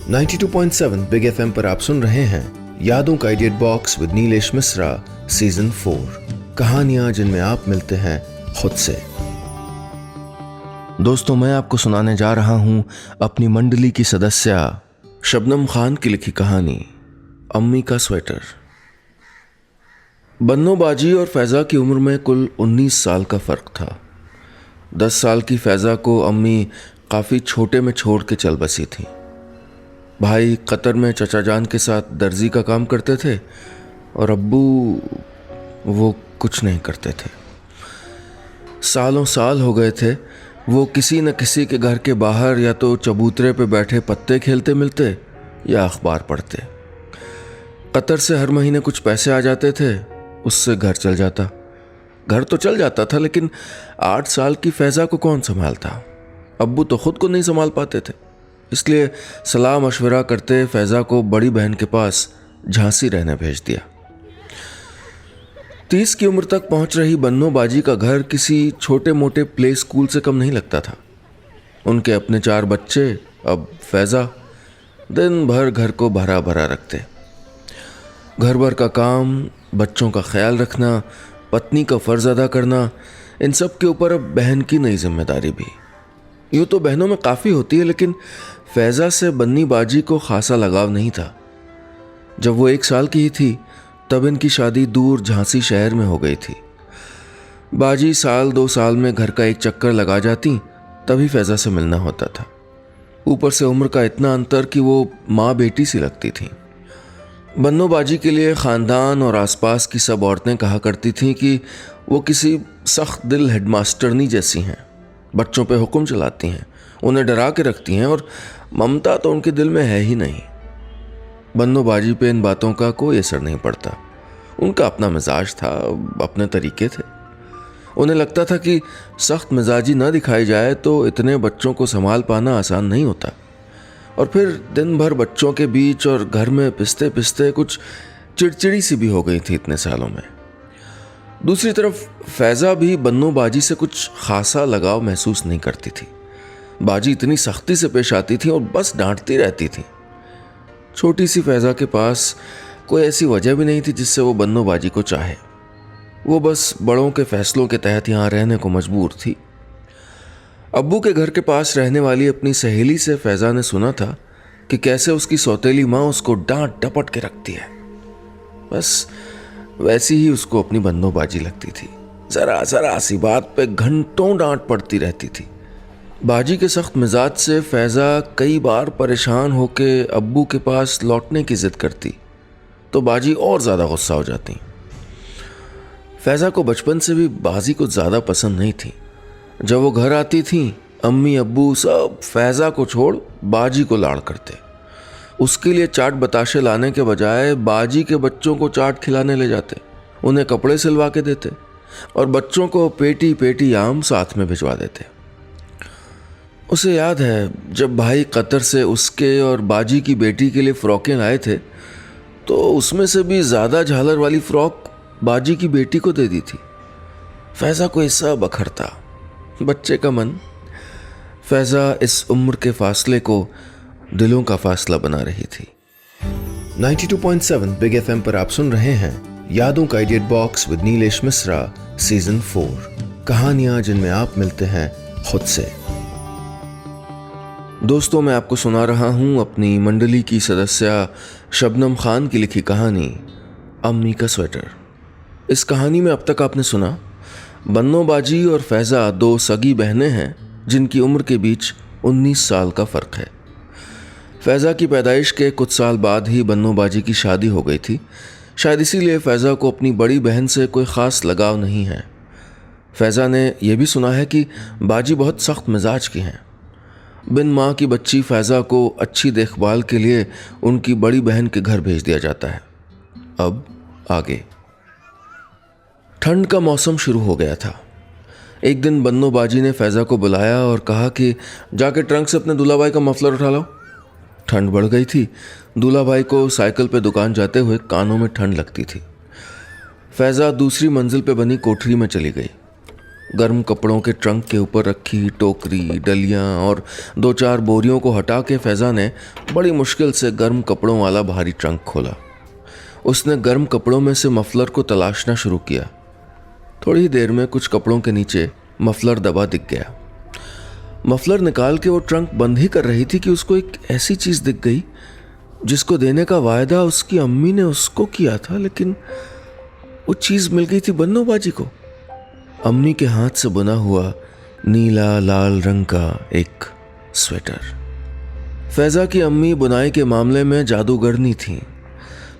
92.7 big FM पर आप सुन रहे हैं यादों का idiot box with Nilesh Mishra season 4। कहानियां जिनमें आप मिलते हैं खुद से। दोस्तों, मैं आपको सुनाने जा रहा हूं अपनी मंडली की सदस्य शबनम खान की लिखी कहानी अम्मी का स्वेटर। बन्नो बाजी और फैज़ा की उम्र में कुल 19 साल का फ़र्क था। 10 साल की फैज़ा को अम्मी काफ़ी छोटे में छोड़ के चल बसी थी। भाई कतर में चचा जान के साथ दर्जी का काम करते थे और अब्बू वो कुछ नहीं करते थे। सालों साल हो गए थे वो किसी न किसी के घर के बाहर या तो चबूतरे पे बैठे पत्ते खेलते मिलते या अखबार पढ़ते। कतर से हर महीने कुछ पैसे आ जाते थे, उससे घर चल जाता। घर तो चल जाता था, लेकिन 8 साल की फैज़ा को कौन संभालता। अब्बू तो खुद को नहीं संभाल पाते थे, इसलिए सलाह मशवरा करते फैज़ा को बड़ी बहन के पास झांसी रहने भेज दिया। 30 की उम्र तक पहुंच रही बन्नो बाजी का घर किसी छोटे मोटे प्ले स्कूल से कम नहीं लगता था। उनके अपने 4 बच्चे, अब फैज़ा, दिन भर घर को भरा भरा रखते। घर भर का काम, बच्चों का ख्याल रखना, पत्नी का फ़र्ज़ अदा करना, इन सब के ऊपर अब बहन की नई जिम्मेदारी भी। यूँ तो बहनों में काफ़ी होती है, लेकिन फैज़ा से बन्नी बाजी को खासा लगाव नहीं था। जब वो 1 साल की ही थी तब इनकी शादी दूर झांसी शहर में हो गई थी। बाजी साल 2 साल में घर का एक चक्कर लगा जाती, तभी फैज़ा से मिलना होता था। ऊपर से उम्र का इतना अंतर कि वो माँ बेटी सी लगती थी। बन्नो बाजी के लिए ख़ानदान और आसपास की सब औरतें कहा करती थीं कि वो किसी सख्त दिल हेडमास्टरनी जैसी हैं। बच्चों पे हुक्म चलाती हैं, उन्हें डरा के रखती हैं और ममता तो उनके दिल में है ही नहीं। बन्नो बाजी पे इन बातों का कोई असर नहीं पड़ता। उनका अपना मिजाज था, अपने तरीके थे। उन्हें लगता था कि सख्त मिजाजी ना दिखाई जाए तो इतने बच्चों को संभाल पाना आसान नहीं होता। और फिर दिन भर बच्चों के बीच और घर में पिसते पिसते कुछ चिड़चिड़ी सी भी हो गई थी इतने सालों में। दूसरी तरफ फैज़ा भी बन्नो बाजी से कुछ खासा लगाव महसूस नहीं करती थी। बाजी इतनी सख्ती से पेश आती थी और बस डांटती रहती थी। छोटी सी फैज़ा के पास कोई ऐसी वजह भी नहीं थी जिससे वो बन्नो बाजी को चाहे। वो बस बड़ों के फैसलों के तहत यहाँ रहने को मजबूर थी। अब्बू के घर के पास रहने वाली अपनी सहेली से फैज़ा ने सुना था कि कैसे उसकी सौतेली माँ उसको डांट डपट के रखती है। बस वैसी ही उसको अपनी बन्नो बाजी लगती थी। जरा सी बात पे घंटों डांट पड़ती रहती थी। बाजी के सख्त मिजाज से फैज़ा कई बार परेशान होके अब्बू के पास लौटने की जिद करती तो बाजी और ज़्यादा गुस्सा हो जाती। फैज़ा को बचपन से भी बाजी कुछ ज़्यादा पसंद नहीं थी। जब वो घर आती थी, अम्मी अब्बू सब फैज़ा को छोड़ बाजी को लाड़ करते। उसके लिए चाट बताशे लाने के बजाय बाजी के बच्चों को चाट खिलाने ले जाते, उन्हें कपड़े सिलवा के देते और बच्चों को पेटी पेटी आम साथ में भिजवा देते। उसे याद है जब भाई कतर से उसके और बाजी की बेटी के लिए फ़्रॉकें लाए थे तो उसमें से भी ज़्यादा झालर वाली फ़्रॉक बाजी की बेटी को दे दी थी। फैज़ा को इससा बखरता, बच्चे का मन। फैज़ा इस उम्र के फासले को दिलों का फासला बना रही थी। 92.7 बिग एफएम पर आप सुन रहे हैं यादों का idiot box with Nilesh Mishra season 4। कहानियां जिनमें आप मिलते हैं खुद से। दोस्तों, मैं आपको सुना रहा हूं अपनी मंडली की सदस्य शबनम खान की लिखी कहानी अम्मी का स्वेटर। इस कहानी में अब तक आपने सुना बन्नो बाजी और फैज़ा 2 सगी बहनें हैं जिनकी उम्र के बीच 19 साल का फ़र्क है। फैज़ा की पैदाइश के कुछ साल बाद ही बन्नो बाजी की शादी हो गई थी। शायद इसीलिए फैज़ा को अपनी बड़ी बहन से कोई ख़ास लगाव नहीं है। फैज़ा ने यह भी सुना है कि बाजी बहुत सख्त मिजाज की हैं। बिन माँ की बच्ची फैज़ा को अच्छी देखभाल के लिए उनकी बड़ी बहन के घर भेज दिया जाता है। अब आगे। ठंड का मौसम शुरू हो गया था। एक दिन बन्नो बाजी ने फैज़ा को बुलाया और कहा कि जाके ट्रंक से अपने दूल्हा भाई का मफलर उठा लो। ठंड बढ़ गई थी। दूल्हा भाई को साइकिल पे दुकान जाते हुए कानों में ठंड लगती थी। फैज़ा दूसरी मंजिल पे बनी कोठरी में चली गई। गर्म कपड़ों के ट्रंक के ऊपर रखी टोकरी, डलियां और 2-4 बोरियों को हटा के फैज़ा ने बड़ी मुश्किल से गर्म कपड़ों वाला भारी ट्रंक खोला। उसने गर्म कपड़ों में से मफलर को तलाशना शुरू किया। थोड़ी ही देर में कुछ कपड़ों के नीचे मफलर दबा दिख गया। मफलर निकाल के वो ट्रंक बंद ही कर रही थी कि उसको एक ऐसी चीज़ दिख गई जिसको देने का वायदा उसकी अम्मी ने उसको किया था, लेकिन वो चीज़ मिल गई थी बन्नो बाजी को। अम्मी के हाथ से बुना हुआ नीला लाल रंग का एक स्वेटर। फैज़ा की अम्मी बुनाई के मामले में जादूगरनी थी।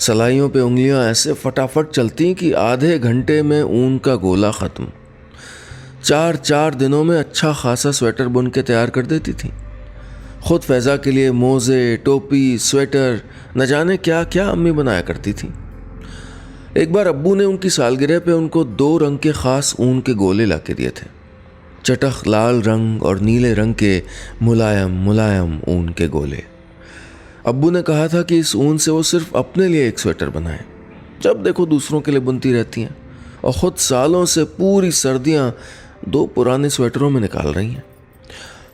सलाइयों पे उंगलियां ऐसे फटाफट चलती कि आधे घंटे में ऊन का गोला ख़त्म। 4 दिनों में अच्छा खासा स्वेटर बुन के तैयार कर देती थी। खुद फैज़ा के लिए मोज़े, टोपी, स्वेटर, न जाने क्या क्या अम्मी बनाया करती थी। एक बार अब्बू ने उनकी सालगिरह पे उनको 2 रंग के ख़ास ऊन के गोले ला के दिए थे। चटख लाल रंग और नीले रंग के मुलायम मुलायम ऊन के गोले। अब्बू ने कहा था कि इस ऊन से वो सिर्फ अपने लिए एक स्वेटर बनाए। जब देखो दूसरों के लिए बुनती रहती हैं और ख़ुद सालों से पूरी सर्दियाँ 2 पुराने स्वेटरों में निकाल रही हैं।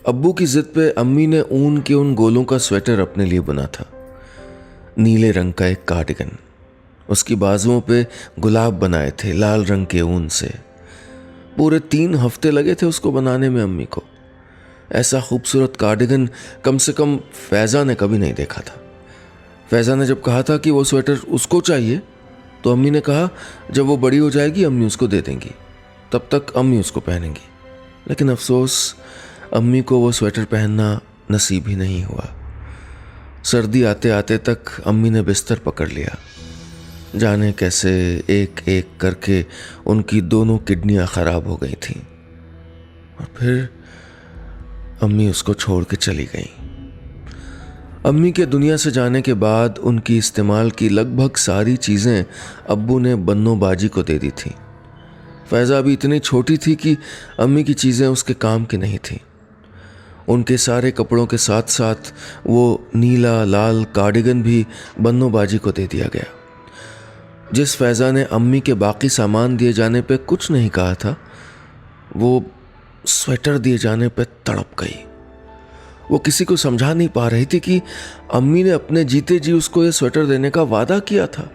अब्बू की ज़िद पे अम्मी ने ऊन के उन गोलों का स्वेटर अपने लिए बुना था। नीले रंग का एक कार्डिगन, उसकी बाजुओं पे गुलाब बनाए थे लाल रंग के ऊन से। पूरे 3 हफ्ते लगे थे उसको बनाने में अम्मी को। ऐसा खूबसूरत कार्डिगन कम से कम फैज़ा ने कभी नहीं देखा था। फैज़ा ने जब कहा था कि वो स्वेटर उसको चाहिए तो अम्मी ने कहा जब वो बड़ी हो जाएगी अम्मी उसको दे देंगी, तब तक अम्मी उसको पहनेंगी। लेकिन अफसोस अम्मी को वो स्वेटर पहनना नसीब ही नहीं हुआ। सर्दी आते आते तक अम्मी ने बिस्तर पकड़ लिया। जाने कैसे एक एक करके उनकी दोनों किडनियां खराब हो गई थीं और फिर अम्मी उसको छोड़ के चली गई। अम्मी के दुनिया से जाने के बाद उनकी इस्तेमाल की लगभग सारी चीज़ें अब्बू ने बन्नो बाजी को दे दी थी। फैज़ा अभी इतनी छोटी थी कि अम्मी की चीज़ें उसके काम की नहीं थीं। उनके सारे कपड़ों के साथ साथ वो नीला लाल कार्डिगन भी बन्नो बाजी को दे दिया गया। जिस फैज़ा ने अम्मी के बाकी सामान दिए जाने पे कुछ नहीं कहा था, वो स्वेटर दिए जाने पे तड़प गई। वो किसी को समझा नहीं पा रही थी कि अम्मी ने अपने जीते जी उसको ये स्वेटर देने का वादा किया था।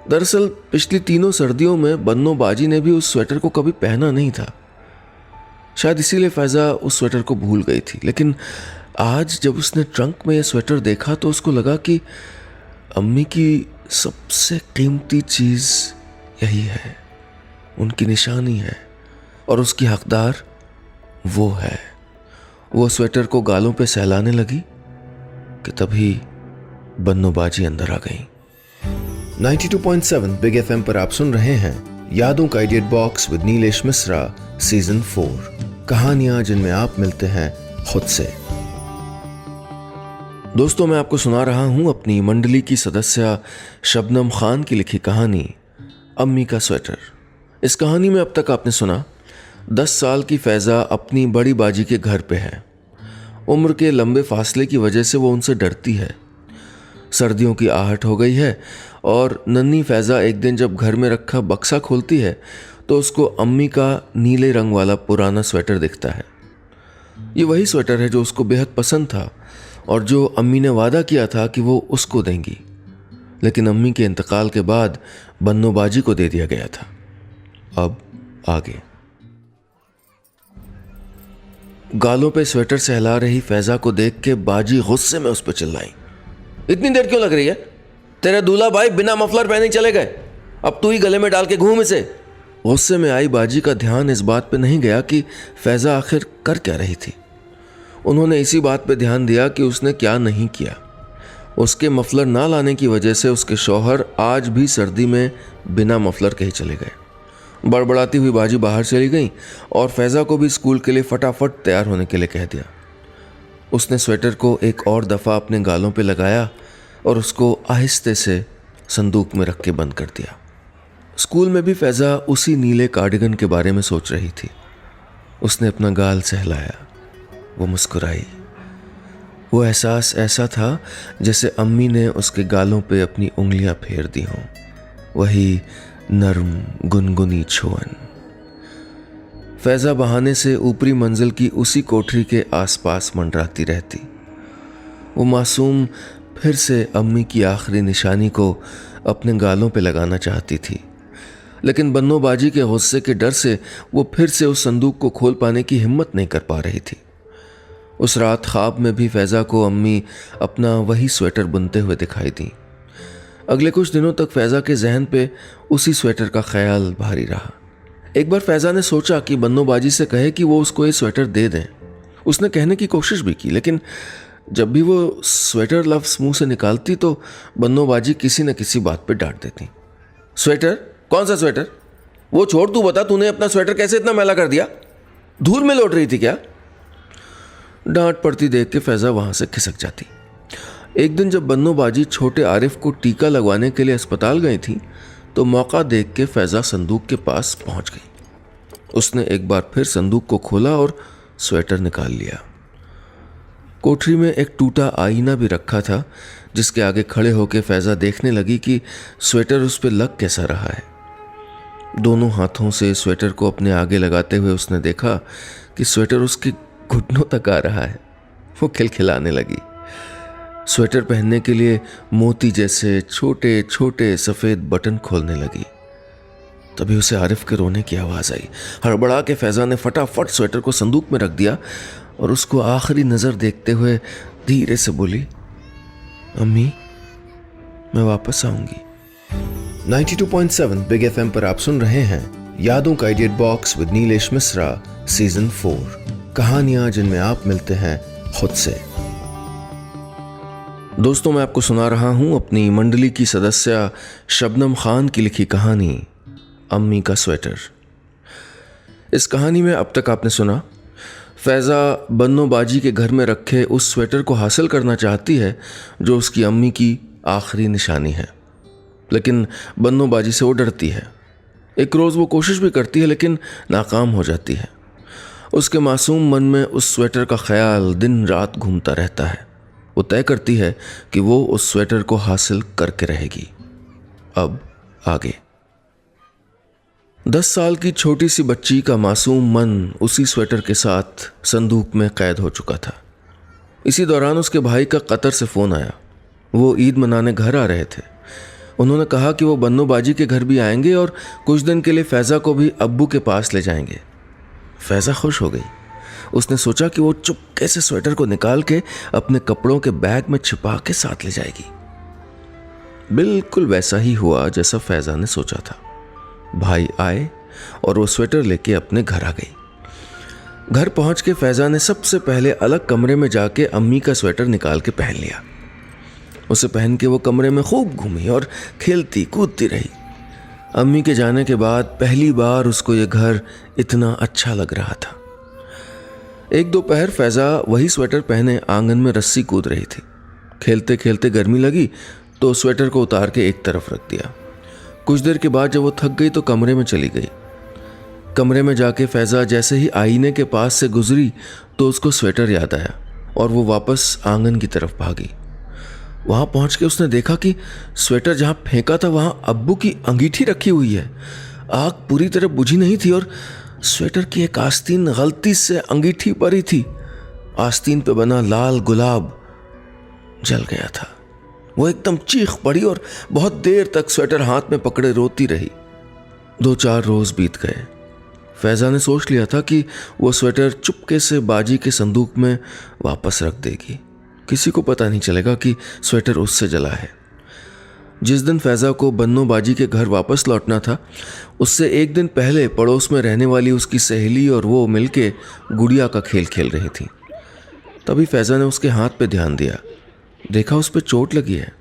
दरअसल पिछली 3 सर्दियों में बन्नो बाजी ने भी उस स्वेटर को कभी पहना नहीं था। शायद इसीलिए फैज़ा उस स्वेटर को भूल गई थी। लेकिन आज जब उसने ट्रंक में यह स्वेटर देखा तो उसको लगा कि अम्मी की सबसे कीमती चीज़ यही है, उनकी निशानी है और उसकी हकदार वो है। वो स्वेटर को गालों पे सहलाने लगी कि तभी बन्नो बाजी अंदर आ गई। 92.7 बिग एफएम पर आप सुन रहे हैं यादों का idiot box with Nilesh Mishra season 4, कहानियां जिनमें आप मिलते हैं खुद से। दोस्तों, मैं आपको सुना रहा हूं अपनी मंडली की सदस्य शबनम खान की लिखी कहानी अम्मी का स्वेटर। इस कहानी में अब तक आपने सुना 10 साल की फैज़ा अपनी बड़ी बाजी के घर पे है। उम्र के लंबे फासले की वजह से वो उनसे डरती है। सर्दियों की आहट हो गई है और नन्ही फैज़ा एक दिन जब घर में रखा बक्सा खोलती है तो उसको अम्मी का नीले रंग वाला पुराना स्वेटर दिखता है। ये वही स्वेटर है जो उसको बेहद पसंद था और जो अम्मी ने वादा किया था कि वो उसको देंगी, लेकिन अम्मी के इंतकाल के बाद बन्नो बाजी को दे दिया गया था। अब आगे। गालों पे स्वेटर सहला रही फैज़ा को देख के बाजी गुस्से में उस पर चिल्लाई, इतनी देर क्यों लग रही है? तेरे दूल्हा भाई बिना मफलर पहने चले गए, अब तू ही गले में डाल के घूम इसे। गुस्से में आई बाजी का ध्यान इस बात पे नहीं गया कि फैज़ा आखिर कर क्या रही थी। उन्होंने इसी बात पे ध्यान दिया कि उसने क्या नहीं किया। उसके मफलर ना लाने की वजह से उसके शौहर आज भी सर्दी में बिना मफलर के ही चले गए। बड़बड़ाती हुई बाजी बाहर चली गई और फैज़ा को भी स्कूल के लिए फटाफट तैयार होने के लिए कह दिया। उसने स्वेटर को एक और दफ़ा अपने गालों पे लगाया और उसको आहिस्ते से संदूक में रख के बंद कर दिया। स्कूल में भी फैज़ा उसी नीले कार्डिगन के बारे में सोच रही थी। उसने अपना गाल सहलाया, वो मुस्कुराई। वो एहसास ऐसा था जैसे अम्मी ने उसके गालों पे अपनी उंगलियां फेर दी हों, वही नरम गुनगुनी छुअन। फैज़ा बहाने से ऊपरी मंजिल की उसी कोठरी के आसपास मंडराती रहती। वो मासूम फिर से अम्मी की आखिरी निशानी को अपने गालों पे लगाना चाहती थी, लेकिन बन्नोबाजी के गुस्से के डर से वो फिर से उस संदूक को खोल पाने की हिम्मत नहीं कर पा रही थी। उस रात ख्वाब में भी फैज़ा को अम्मी अपना वही स्वेटर बुनते हुए दिखाई दी। अगले कुछ दिनों तक फैज़ा के जहन पे उसी स्वेटर का ख्याल भारी रहा। एक बार फैज़ा ने सोचा कि बन्नोबाजी से कहे कि वो उसको ये स्वेटर दे दें। उसने कहने की कोशिश भी की, लेकिन जब भी वो स्वेटर लफ्ज़ मुंह से निकालती तो बन्नोबाजी किसी न किसी बात पे डांट देती। स्वेटर? कौन सा स्वेटर? वो छोड़, तू बता, तूने अपना स्वेटर कैसे इतना मैला कर दिया? धूल में लौट रही थी क्या? डांट पड़ती देख के फैज़ा वहां से खिसक जाती। एक दिन जब बन्नोबाजी छोटे आरिफ को टीका लगवाने के लिए अस्पताल गई थी तो मौका देख के फैज़ा संदूक के पास पहुंच गई। उसने एक बार फिर संदूक को खोला और स्वेटर निकाल लिया। कोठरी में एक टूटा आईना भी रखा था, जिसके आगे खड़े होकर फैज़ा देखने लगी कि स्वेटर उस पर लग कैसा रहा है। दोनों हाथों से स्वेटर को अपने आगे लगाते हुए उसने देखा कि स्वेटर उसके घुटनों तक आ रहा है। वो खिलखिलाने लगी। स्वेटर पहनने के लिए मोती जैसे छोटे छोटे सफ़ेद बटन खोलने लगी। तभी उसे आरिफ के रोने की आवाज़ आई। हड़बड़ा के फैज़ा ने फटाफट स्वेटर को संदूक में रख दिया और उसको आखिरी नज़र देखते हुए धीरे से बोली, अम्मी, मैं वापस आऊंगी। 92.7 बिग एफएम पर आप सुन रहे हैं यादों का edit box with Nilesh Mishra season 4, कहानियां जिनमें आप मिलते हैं खुद से। दोस्तों, मैं आपको सुना रहा हूं अपनी मंडली की सदस्य शबनम खान की लिखी कहानी अम्मी का स्वेटर। इस कहानी में अब तक आपने सुना, फैज़ा बन्नोबाजी के घर में रखे उस स्वेटर को हासिल करना चाहती है जो उसकी अम्मी की आखिरी निशानी है, लेकिन बन्नोबाजी से वो डरती है। एक रोज़ वो कोशिश भी करती है लेकिन नाकाम हो जाती है। उसके मासूम मन में उस स्वेटर का ख्याल दिन रात घूमता रहता है। वो तय करती है कि वो उस स्वेटर को हासिल करके रहेगी। अब आगे। 10 साल की छोटी सी बच्ची का मासूम मन उसी स्वेटर के साथ संदूक में कैद हो चुका था। इसी दौरान उसके भाई का कतर से फ़ोन आया। वो ईद मनाने घर आ रहे थे। उन्होंने कहा कि वो बन्नोबाजी के घर भी आएंगे और कुछ दिन के लिए फैज़ा को भी अब्बू के पास ले जाएंगे। फैज़ा खुश हो गई। उसने सोचा कि वो चुपके से स्वेटर को निकाल के अपने कपड़ों के बैग में छिपा के साथ ले जाएगी। बिल्कुल वैसा ही हुआ जैसा फैज़ा ने सोचा था। भाई आए और वो स्वेटर लेके अपने घर आ गई। घर पहुंच के फैज़ा ने सबसे पहले अलग कमरे में जाके अम्मी का स्वेटर निकाल के पहन लिया। उसे पहन के वो कमरे में खूब घूमी और खेलती कूदती रही। अम्मी के जाने के बाद पहली बार उसको ये घर इतना अच्छा लग रहा था। एक दोपहर फैज़ा वही स्वेटर पहने आंगन में रस्सी कूद रही थी। खेलते खेलते गर्मी लगी तो स्वेटर को उतार के एक तरफ रख दिया। कुछ देर के बाद जब वो थक गई तो कमरे में चली गई। कमरे में जाके फैज़ा जैसे ही आईने के पास से गुजरी तो उसको स्वेटर याद आया और वो वापस आंगन की तरफ भागी। वहाँ पहुँच के उसने देखा कि स्वेटर जहाँ फेंका था वहाँ अब्बू की अंगीठी रखी हुई है। आग पूरी तरह बुझी नहीं थी और स्वेटर की एक आस्तीन गलती से अंगीठी पर ही थी। आस्तीन पे बना लाल गुलाब जल गया था। वो एकदम चीख पड़ी और बहुत देर तक स्वेटर हाथ में पकड़े रोती रही। 2-4 रोज बीत गए। फैज़ा ने सोच लिया था कि वो स्वेटर चुपके से बाजी के संदूक में वापस रख देगी। किसी को पता नहीं चलेगा कि स्वेटर उससे जला है। जिस दिन फैज़ा को बन्नोबाजी के घर वापस लौटना था, उससे एक दिन पहले पड़ोस में रहने वाली उसकी सहेली और वो मिलके गुड़िया का खेल खेल रही थी। तभी फैज़ा ने उसके हाथ पे ध्यान दिया। देखा उस पे चोट लगी है।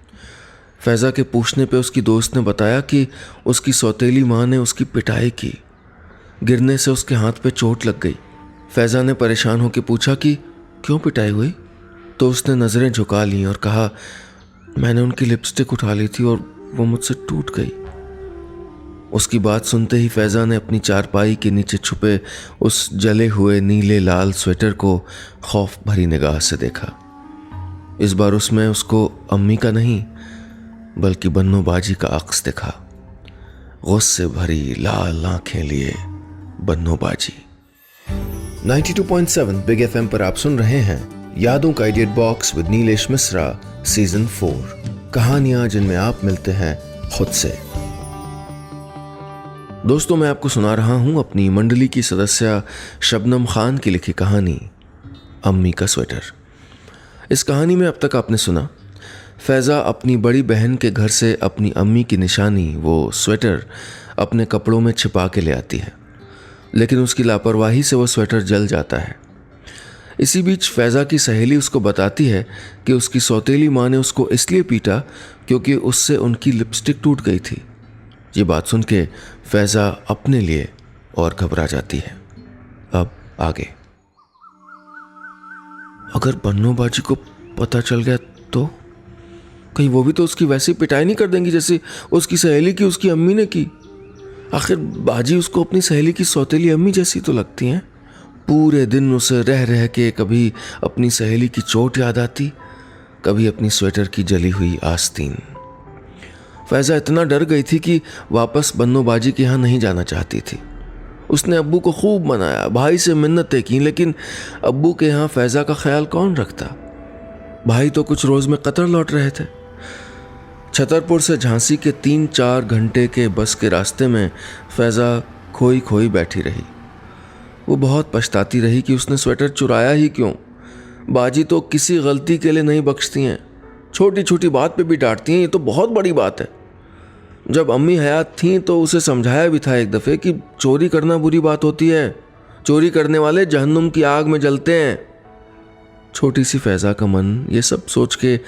फैज़ा के पूछने पे उसकी दोस्त ने बताया कि उसकी सौतेली माँ ने उसकी पिटाई की। गिरने से उसके हाथ पे चोट लग गई। फैज़ा ने परेशान होकर पूछा कि क्यों पिटाई हुई? तो उसने नज़रें झुका लीं और कहा, मैंने उनकी लिपस्टिक उठा ली थी और वो मुझसे टूट गई। उसकी बात सुनते ही फैज़ा ने अपनी चारपाई के नीचे छुपे उस जले हुए नीले लाल स्वेटर को खौफ भरी निगाह से देखा। इस बार उसमें उसको अम्मी का नहीं बल्कि बन्नोबाजी का अक्स दिखा। गुस्से भरी लाल आंखें लिए बन्नोबाजी। 92.7 बिग एफएम पर आप सुन रहे हैं यादों का idiot box with Nilesh Mishra season 4, कहानियां जिनमें आप मिलते हैं खुद से। दोस्तों, मैं आपको सुना रहा हूं अपनी मंडली की सदस्य शबनम खान की लिखी कहानी अम्मी का स्वेटर। इस कहानी में अब तक आपने सुना फैज़ा अपनी बड़ी बहन के घर से अपनी अम्मी की निशानी वो स्वेटर अपने कपड़ों में छिपा के ले आती है, लेकिन उसकी लापरवाही से वो स्वेटर जल जाता है। इसी बीच फैज़ा की सहेली उसको बताती है कि उसकी सौतेली माँ ने उसको इसलिए पीटा क्योंकि उससे उनकी लिपस्टिक टूट गई थी। ये बात सुन के फैज़ा अपने लिए और घबरा जाती है। अब आगे। अगर बन्नो बाजी को पता चल गया तो कहीं वो भी तो उसकी वैसी पिटाई नहीं कर देंगी जैसे उसकी सहेली की उसकी अम्मी ने की। आखिर बाजी उसको अपनी सहेली की सौतेली अम्मी जैसी तो लगती हैं। पूरे दिन उसे रह रह के कभी अपनी सहेली की चोट याद आती, कभी अपनी स्वेटर की जली हुई आस्तीन। फैज़ा इतना डर गई थी कि वापस बन्नो बाजी के यहाँ नहीं जाना चाहती थी। उसने अब्बू को खूब मनाया, भाई से मिन्नतें की, लेकिन अब्बू के यहाँ फैज़ा का ख्याल कौन रखता। भाई तो कुछ रोज़ में कतर लौट रहे थे। छतरपुर से झांसी के 3-4 घंटे के बस के रास्ते में फैज़ा खोई खोई बैठी रही। वो बहुत पछताती रही कि उसने स्वेटर चुराया ही क्यों। बाजी तो किसी गलती के लिए नहीं बख्शती हैं, छोटी छोटी बात पे भी डांटती हैं। ये तो बहुत बड़ी बात है। जब अम्मी हयात थीं तो उसे समझाया भी था एक दफ़े कि चोरी करना बुरी बात होती है, चोरी करने वाले जहन्नुम की आग में जलते हैं। छोटी सी फैज़ा का मन ये सब सोच के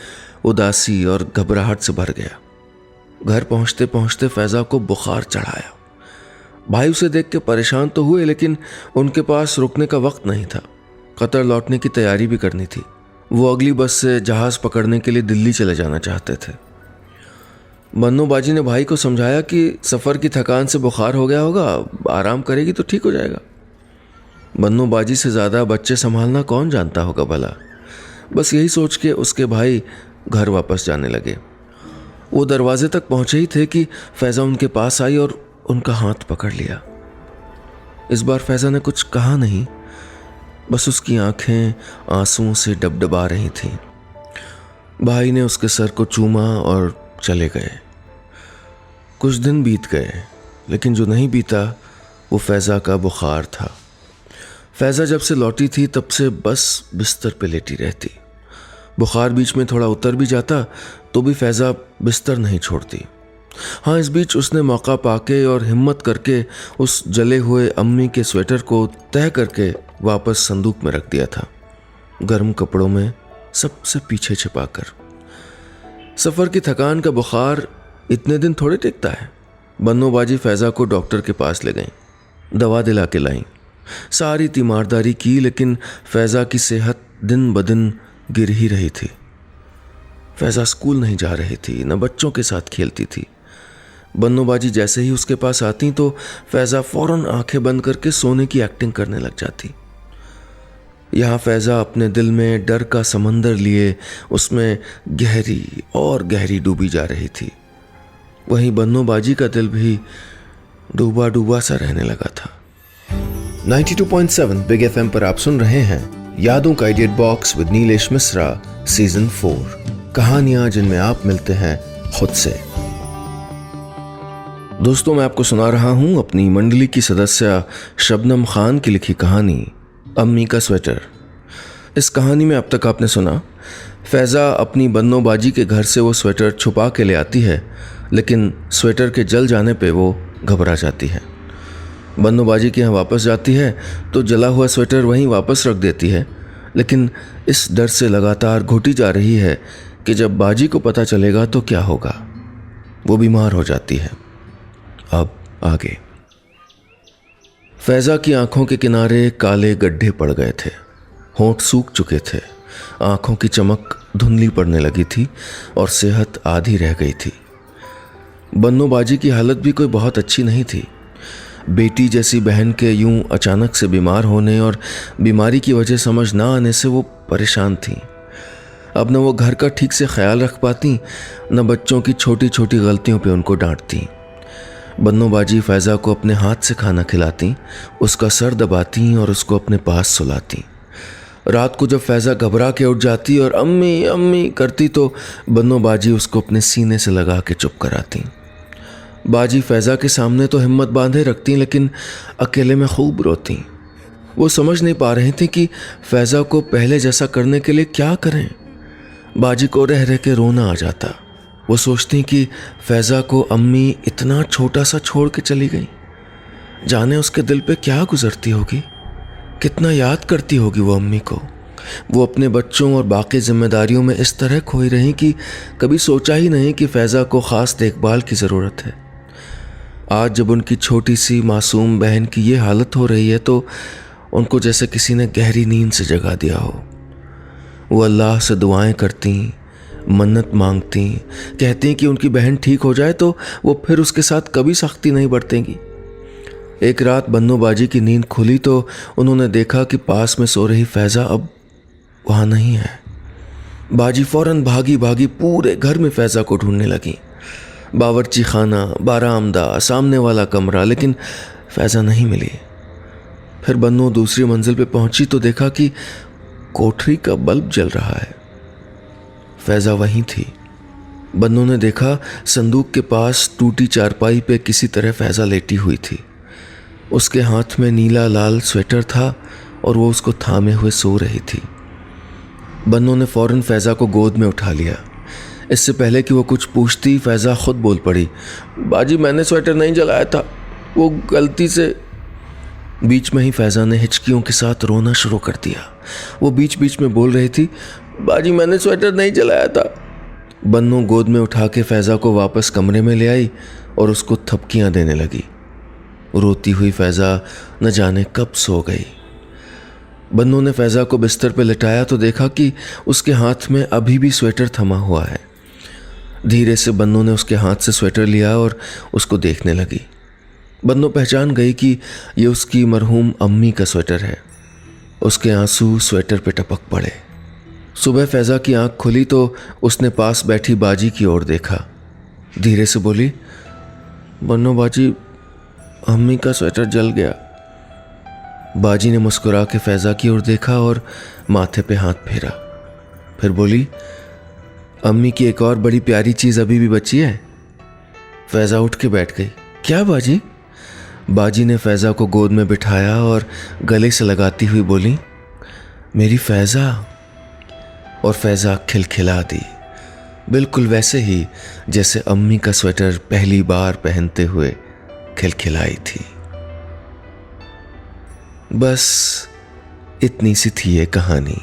उदासी और घबराहट से भर गया। घर पहुंचते पहुंचते फैज़ा को बुखार चढ़ाया। भाई उसे देख के परेशान तो हुए, लेकिन उनके पास रुकने का वक्त नहीं था। कतर लौटने की तैयारी भी करनी थी। वो अगली बस से जहाज़ पकड़ने के लिए दिल्ली चले जाना चाहते थे। बन्नो बाजी ने भाई को समझाया कि सफ़र की थकान से बुखार हो गया होगा, आराम करेगी तो ठीक हो जाएगा। बन्नो बाजी से ज़्यादा बच्चे संभालना कौन जानता होगा भला। बस यही सोच के उसके भाई घर वापस जाने लगे। वो दरवाजे तक पहुंचे ही थे कि फैज़ा उनके पास आई और उनका हाथ पकड़ लिया। इस बार फैज़ा ने कुछ कहा नहीं, बस उसकी आंखें आंसुओं से डबडबा रही थीं। भाई ने उसके सर को चूमा और चले गए। कुछ दिन बीत गए, लेकिन जो नहीं बीता वो फैज़ा का बुखार था। फैज़ा जब से लौटी थी तब से बस बिस्तर पे लेटी रहती। बुखार बीच में थोड़ा उतर भी जाता तो भी फैज़ा बिस्तर नहीं छोड़ती। हाँ, इस बीच उसने मौका पाके और हिम्मत करके उस जले हुए अम्मी के स्वेटर को तह करके वापस संदूक में रख दिया था, गर्म कपड़ों में सबसे पीछे छिपाकर। सफ़र की थकान का बुखार इतने दिन थोड़े टिकता है। बन्नो बाजी फैज़ा को डॉक्टर के पास ले गई, दवा दिला के लाई, सारी तीमारदारी की, लेकिन फैज़ा की सेहत दिन ब दिन गिर ही रही थी। फैज़ा स्कूल नहीं जा रही थी, न बच्चों के साथ खेलती थी। बन्नो बाजी जैसे ही उसके पास आती तो फैज़ा फ़ौरन आंखें बंद करके सोने की एक्टिंग करने लग जाती। यहाँ फैज़ा अपने दिल में डर का समंदर लिए उसमें गहरी और गहरी डूबी जा रही थी। वहीं बन्नो बाजी का दिल भी डूबा डूबा सा रहने लगा था। 92.7 बिग एफएम पर आप सुन रहे हैं यादों का idiot box with Nilesh Mishra season 4, कहानियां जिनमें आप मिलते हैं खुद से। दोस्तों, मैं आपको सुना रहा हूं अपनी मंडली की सदस्य शबनम खान की लिखी कहानी अम्मी का स्वेटर। इस कहानी में अब तक आपने सुना फैज़ा अपनी बन्नो बाजी के घर से वो स्वेटर छुपा के ले आती है, लेकिन स्वेटर के जल जाने पे वो घबरा जाती है। बन्नो बाजी के यहाँ वापस जाती है तो जला हुआ स्वेटर वहीं वापस रख देती है, लेकिन इस डर से लगातार घुटी जा रही है कि जब बाजी को पता चलेगा तो क्या होगा। वो बीमार हो जाती है। अब आगे। फैज़ा की आंखों के किनारे काले गड्ढे पड़ गए थे, होंठ सूख चुके थे, आंखों की चमक धुंधली पड़ने लगी थी और सेहत आधी रह गई थी। बन्नो बाजी की हालत भी कोई बहुत अच्छी नहीं थी। बेटी जैसी बहन के यूं अचानक से बीमार होने और बीमारी की वजह समझ ना आने से वो परेशान थीं। अब न वो घर का ठीक से ख्याल रख पाती, न बच्चों की छोटी छोटी गलतियों पे उनको डांटती। बन्नो बाजी फैज़ा को अपने हाथ से खाना खिलाती, उसका सर दबाती और उसको अपने पास सुलाती। रात को जब फैज़ा घबरा के उठ जाती और अम्मी अम्मी करती तो बन्नो बाजी उसको अपने सीने से लगा के चुप कराती। बाजी फैज़ा के सामने तो हिम्मत बांधे रखती, लेकिन अकेले में खूब रोती। वो समझ नहीं पा रही थी कि फैज़ा को पहले जैसा करने के लिए क्या करें। बाजी को रह रह के रोना आ जाता। वो सोचती कि फैज़ा को अम्मी इतना छोटा सा छोड़ के चली गई। जाने उसके दिल पे क्या गुजरती होगी, कितना याद करती होगी वो अम्मी को। वो अपने बच्चों और बाकी जिम्मेदारियों में इस तरह खोई रही कि कभी सोचा ही नहीं कि फैज़ा को ख़ास देखभाल की ज़रूरत है। आज जब उनकी छोटी सी मासूम बहन की ये हालत हो रही है तो उनको जैसे किसी ने गहरी नींद से जगा दिया हो। वो अल्लाह से दुआएं करती, मन्नत मांगती, कहती कि उनकी बहन ठीक हो जाए तो वो फिर उसके साथ कभी सख्ती नहीं बरतेंगी। एक रात बन्नो बाजी की नींद खुली तो उन्होंने देखा कि पास में सो रही फैज़ा अब वहाँ नहीं है। बाजी फौरन भागी भागी पूरे घर में फैज़ा को ढूंढने लगी। बावर्ची खाना, बारामदा, सामने वाला कमरा, लेकिन फैज़ा नहीं मिली। फिर बन्नो दूसरी मंजिल पे पहुंची तो देखा कि कोठरी का बल्ब जल रहा है। फैज़ा वहीं थी। बन्नो ने देखा संदूक के पास टूटी चारपाई पे किसी तरह फैज़ा लेटी हुई थी। उसके हाथ में नीला लाल स्वेटर था और वो उसको थामे हुए सो रही थी। बन्नो ने फौरन फैज़ा को गोद में उठा लिया। इससे पहले कि वो कुछ पूछती, फैज़ा खुद बोल पड़ी, बाजी मैंने स्वेटर नहीं जलाया था, वो गलती से। बीच में ही फैज़ा ने हिचकियों के साथ रोना शुरू कर दिया। वो बीच बीच में बोल रही थी, बाजी मैंने स्वेटर नहीं जलाया था। बन्नो गोद में उठा के फैज़ा को वापस कमरे में ले आई और उसको थपकियां देने लगी। रोती हुई फैज़ा न जाने कब सो गई। बन्नो ने फैज़ा को बिस्तर पर लिटाया तो देखा कि उसके हाथ में अभी भी स्वेटर थमा हुआ है। धीरे से बन्नो ने उसके हाथ से स्वेटर लिया और उसको देखने लगी। बन्नो पहचान गई कि ये उसकी मरहूम अम्मी का स्वेटर है। उसके आंसू स्वेटर पे टपक पड़े। सुबह फैज़ा की आंख खुली तो उसने पास बैठी बाजी की ओर देखा। धीरे से बोली, बन्नो बाजी, अम्मी का स्वेटर जल गया। बाजी ने मुस्कुरा के फैज़ा की ओर देखा और माथे पे हाथ फेरा। फिर बोली, अम्मी की एक और बड़ी प्यारी चीज़ अभी भी बची है। फैज़ा उठ के बैठ गई। क्या बाजी? बाजी ने फैज़ा को गोद में बिठाया और गले से लगाती हुई बोली, मेरी फैज़ा। और फैज़ा खिलखिला दी, बिल्कुल वैसे ही जैसे अम्मी का स्वेटर पहली बार पहनते हुए खिलखिलाई थी। बस इतनी सी थी ये कहानी।